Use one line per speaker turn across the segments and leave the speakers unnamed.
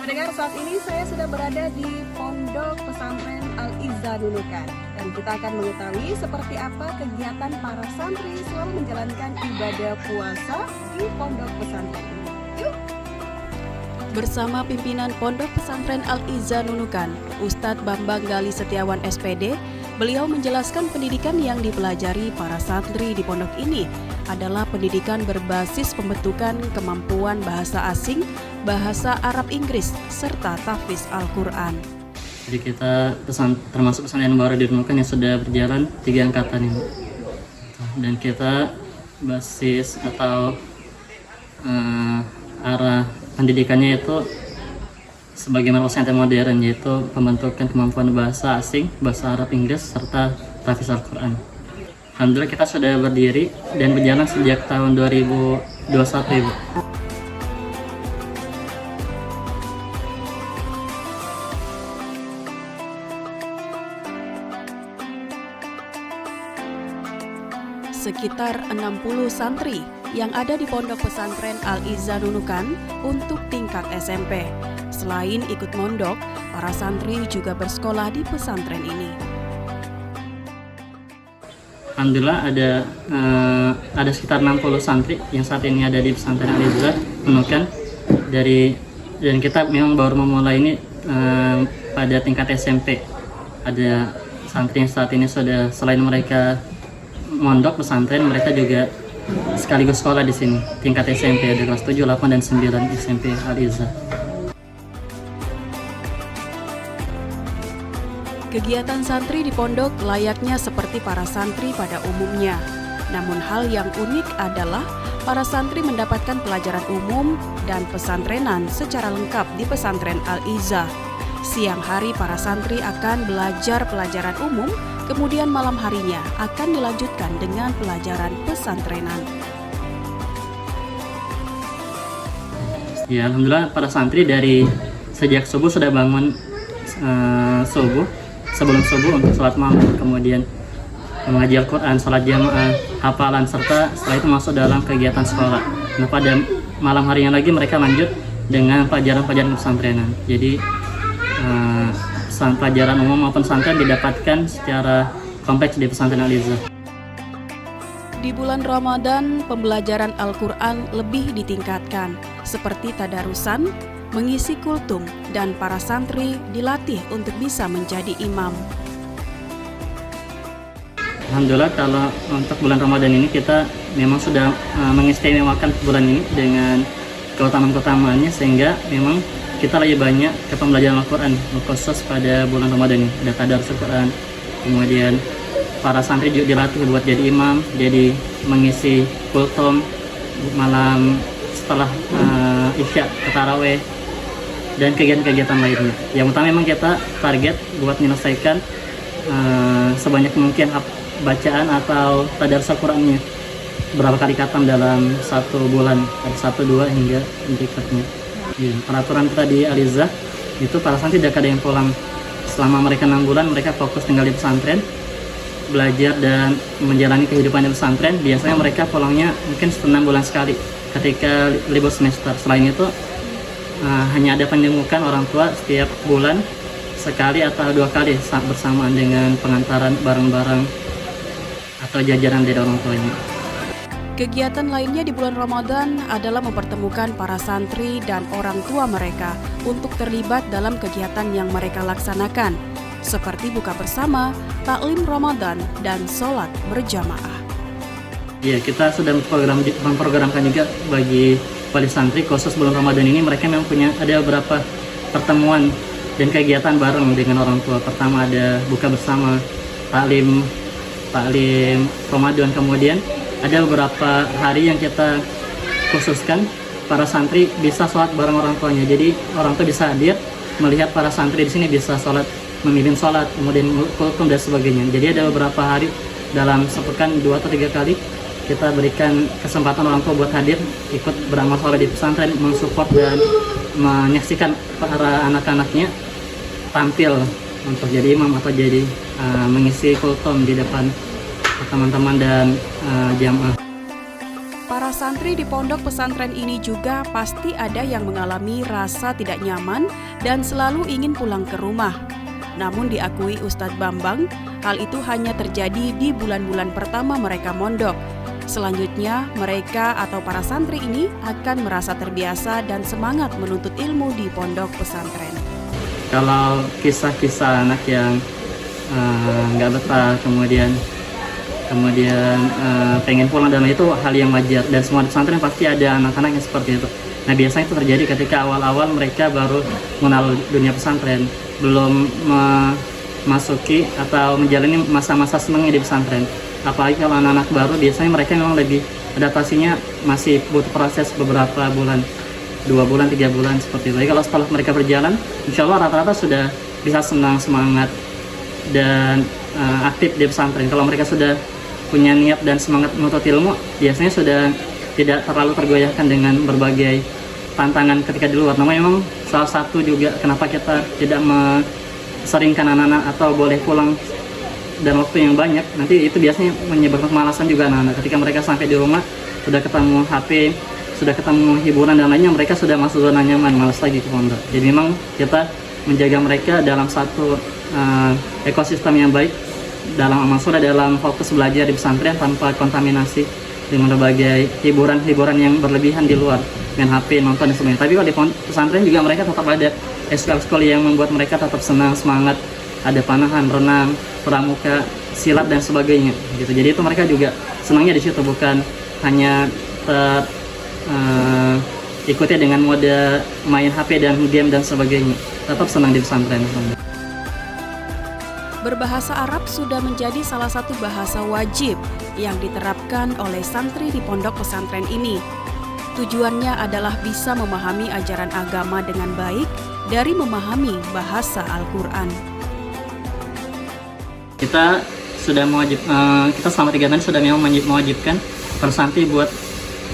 Pendengar, saat ini saya sudah berada di Pondok Pesantren Al-Izzah Nunukan, dan kita akan mengetahui seperti apa kegiatan para santri selama menjalankan ibadah puasa di Pondok Pesantren ini. Yuk!
Bersama pimpinan Pondok Pesantren Al-Izzah Nunukan, Ustadz Bambang Gali Setiawan SPD, beliau menjelaskan pendidikan yang dipelajari para santri di pondok ini adalah pendidikan berbasis pembentukan kemampuan bahasa asing, bahasa Arab Inggris, serta tahfiz Al-Quran.
Jadi kita termasuk pesantren baru di Nunukan yang sudah berjalan 3 angkatan ini. Dan kita basis atau arah pendidikannya itu sebagaimana pesantren modern, yaitu pembentukan kemampuan bahasa asing, bahasa Arab Inggris, serta tahfiz Al-Quran. Alhamdulillah kita sudah berdiri dan berjalan sejak tahun 2021, Ibu.
Sekitar 60 santri yang ada di Pondok Pesantren Al-Izzah Nunukan untuk tingkat SMP. Selain ikut mondok, para santri juga bersekolah di pesantren ini.
Alhamdulillah ada sekitar 60 santri yang saat ini ada di pesantren Al-Izzah Nunukan. Dan kita memang baru memulai ini pada tingkat SMP. Ada santri yang saat ini sudah, selain mereka mondok pesantren, mereka juga sekaligus sekolah di sini tingkat SMP, ada kelas 7, 8, dan 9 SMP Al-Izzah.
Kegiatan santri di pondok layaknya seperti para santri pada umumnya. Namun hal yang unik adalah para santri mendapatkan pelajaran umum dan pesantrenan secara lengkap di pesantren Al-Izzah. Siang hari para santri akan belajar pelajaran umum, kemudian malam harinya akan dilanjutkan dengan pelajaran pesantrenan.
Ya, alhamdulillah para santri dari sejak subuh sudah bangun sebelum subuh untuk sholat malam, kemudian mengaji Al-Quran, sholat jamaah, hafalan, serta setelah itu masuk dalam kegiatan sekolah. Nah, pada malam harinya lagi mereka lanjut dengan pelajaran-pelajaran pesantrenan. Jadi pelajaran umum maupun pesantren didapatkan secara kompleks di pesantren Al-Izzah.
Di bulan Ramadan, pembelajaran Al-Quran lebih ditingkatkan, seperti tadarusan, mengisi kultum, dan para santri dilatih untuk bisa menjadi imam.
Alhamdulillah, kalau untuk bulan Ramadan ini kita memang sudah mengistimewakan bulan ini dengan keutamaan-keutamaannya, sehingga memang kita lebih banyak ke pembelajaran Al-Quran, khusus pada bulan Ramadan ini. Ada tadarus Al-Quran, kemudian para santri juga dilatih buat jadi imam, jadi mengisi kultum malam setelah isya, tarawih, dan kegiatan-kegiatan lainnya. Yang utama memang kita target buat menyelesaikan sebanyak mungkin bacaan atau tadarus Al-Qurannya, berapa kali khatam dalam 1 bulan, 1, 2 hingga berikutnya. Ya, peraturan kita di Al-Izzah itu para santri tidak ada yang pulang. Selama mereka 6 bulan mereka fokus tinggal di pesantren, belajar dan menjalani kehidupan di pesantren. Biasanya mereka pulangnya mungkin 6 bulan sekali ketika libur semester. Selain itu hanya ada penjemukan orang tua setiap bulan sekali atau 2 kali bersamaan dengan pengantaran barang-barang atau jajanan dari orang tuanya.
Kegiatan lainnya di bulan Ramadan adalah mempertemukan para santri dan orang tua mereka untuk terlibat dalam kegiatan yang mereka laksanakan, seperti buka bersama, taklim Ramadan, dan sholat berjamaah.
Ya, kita sudah memprogramkan juga bagi wali santri khusus bulan Ramadan ini. Mereka memang ada beberapa pertemuan dan kegiatan bareng dengan orang tua. Pertama ada buka bersama, taklim Ramadan, kemudian ada beberapa hari yang kita khususkan para santri bisa sholat bareng orang tuanya. Jadi orang tua bisa hadir melihat para santri di sini bisa sholat, memimpin sholat, kemudian kultum dan sebagainya. Jadi ada beberapa hari dalam sepekan 2 atau 3 kali kita berikan kesempatan orang tua buat hadir, ikut beramal sholat di pesantren, mensupport dan menyaksikan para anak-anaknya tampil untuk jadi imam atau jadi mengisi kultum di depan teman-teman dan jamaah.
Para santri di pondok pesantren ini juga pasti ada yang mengalami rasa tidak nyaman dan selalu ingin pulang ke rumah. Namun diakui Ustadz Bambang, hal itu hanya terjadi di bulan-bulan pertama mereka mondok. Selanjutnya, mereka atau para santri ini akan merasa terbiasa dan semangat menuntut ilmu di pondok pesantren.
Kalau kisah-kisah anak yang nggak betah, kemudian pengen pulang, dan itu hal yang wajar, dan semua pesantren pasti ada anak-anak yang seperti itu. Nah, biasanya itu terjadi ketika awal-awal mereka baru mengenal dunia pesantren, belum memasuki atau menjalani masa-masa senangnya di pesantren. Apalagi kalau anak-anak baru, biasanya mereka memang lebih adaptasinya masih butuh proses beberapa bulan, 2 bulan, 3 bulan seperti itu. Jadi kalau setelah mereka berjalan, insya Allah rata-rata sudah bisa senang, semangat, dan aktif di pesantren. Kalau mereka sudah punya niat dan semangat menuntut ilmu, biasanya sudah tidak terlalu tergoyahkan dengan berbagai tantangan ketika di luar. Namun memang salah satu juga kenapa kita tidak mengeringkan anak-anak atau boleh pulang dan waktu yang banyak, nanti itu biasanya menyebabkan kemalasan juga anak-anak. Ketika mereka sampai di rumah, sudah ketemu HP, sudah ketemu hiburan dan lainnya, mereka sudah masuk zona nyaman, malas lagi ke pondok. Jadi memang kita menjaga mereka dalam satu ekosistem yang baik, dalam amal soleh, dalam fokus belajar di pesantren tanpa kontaminasi dengan berbagai hiburan yang berlebihan di luar, dengan HP, nonton dan sebagainya. Tapi kalau di pesantren juga mereka tetap ada ekskul yang membuat mereka tetap senang, semangat, ada panahan, renang, pramuka, silat dan sebagainya gitu. Jadi itu mereka juga senangnya di situ, bukan hanya ikuti dengan mode main HP dan game dan sebagainya. Tetap senang di pesantren.
Berbahasa Arab sudah menjadi salah satu bahasa wajib yang diterapkan oleh santri di pondok pesantren ini. Tujuannya adalah bisa memahami ajaran agama dengan baik dari memahami bahasa Al-Quran.
Kita sudah kita selama 3 tahun sudah memang mewajibkan para santri buat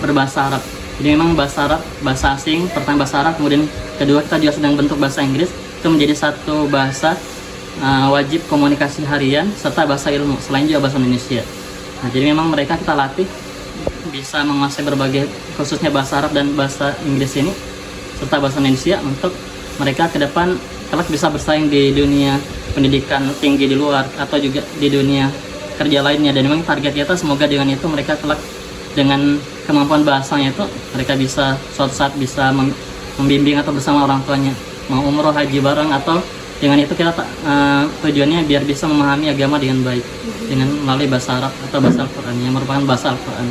berbahasa Arab. Jadi memang bahasa Arab, bahasa asing, pertama bahasa Arab, kemudian kedua kita juga sedang bentuk bahasa Inggris, itu menjadi satu bahasa wajib komunikasi harian serta bahasa ilmu, selain juga bahasa Indonesia. Nah, jadi memang mereka kita latih bisa menguasai berbagai, khususnya bahasa Arab dan bahasa Inggris ini serta bahasa Indonesia, untuk mereka ke depan kelak bisa bersaing di dunia pendidikan tinggi di luar atau juga di dunia kerja lainnya. Dan memang target kita semoga dengan itu mereka kelak dengan kemampuan bahasanya itu mereka bisa suatu saat bisa membimbing atau bersama orang tuanya mau umroh, haji bareng, atau dengan itu kita tujuannya biar bisa memahami agama dengan baik dengan melalui bahasa Arab atau bahasa Al-Quran yang merupakan bahasa Al-Quran.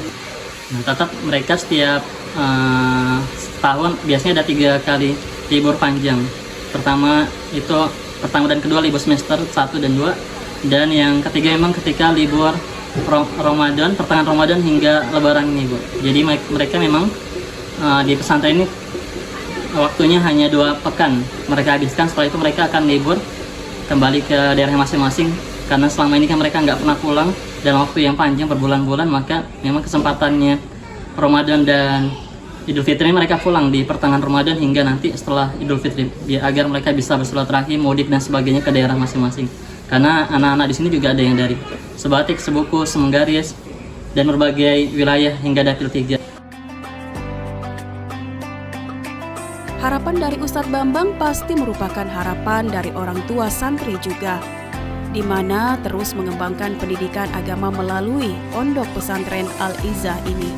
Nah, tetap mereka setiap tahun biasanya ada 3 kali libur panjang. Pertama dan kedua libur semester 1 dan 2, dan yang ketiga memang ketika libur Ramadan, pertengahan Ramadan hingga Lebaran ini, Bu. Jadi mereka memang di pesantren ini waktunya hanya 2 pekan mereka habiskan. Setelah itu mereka akan libur kembali ke daerah masing-masing, karena selama ini kan mereka nggak pernah pulang dalam waktu yang panjang berbulan-bulan. Maka memang kesempatannya Ramadan dan Idul Fitri mereka pulang di pertengahan Ramadan hingga nanti setelah Idul Fitri, agar mereka bisa bersilaturahim, mudik dan sebagainya ke daerah masing-masing. Karena anak-anak di sini juga ada yang dari Sebatik, Sebuku, Semenggaris, dan berbagai wilayah hingga Dapil 3.
Harapan dari Ustadz Bambang pasti merupakan harapan dari orang tua santri juga, di mana terus mengembangkan pendidikan agama melalui pondok pesantren Al-Izzah ini.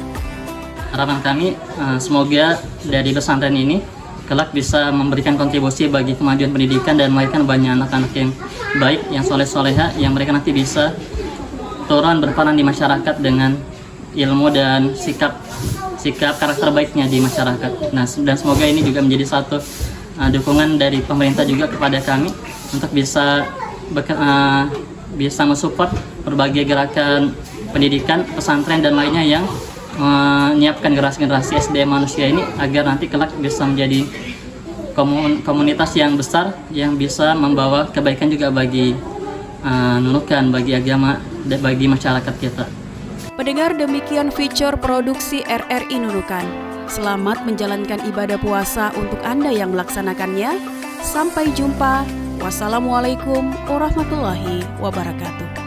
Harapan kami semoga dari pesantren ini kelak bisa memberikan kontribusi bagi kemajuan pendidikan dan melahirkan banyak anak-anak yang baik, yang soleh-soleha, yang mereka nanti bisa turun berperan di masyarakat dengan ilmu dan sikap karakter baiknya di masyarakat. Nah, dan semoga ini juga menjadi satu dukungan dari pemerintah juga kepada kami untuk bisa mensupport berbagai gerakan pendidikan, pesantren dan lainnya yang menyiapkan generasi SDM manusia ini agar nanti kelak bisa menjadi komunitas yang besar yang bisa membawa kebaikan juga bagi Nunukan, bagi agama dan bagi masyarakat kita.
Pendengar, demikian feature produksi RRI Nunukan. Selamat menjalankan ibadah puasa untuk Anda yang melaksanakannya. Sampai jumpa. Wassalamualaikum warahmatullahi wabarakatuh.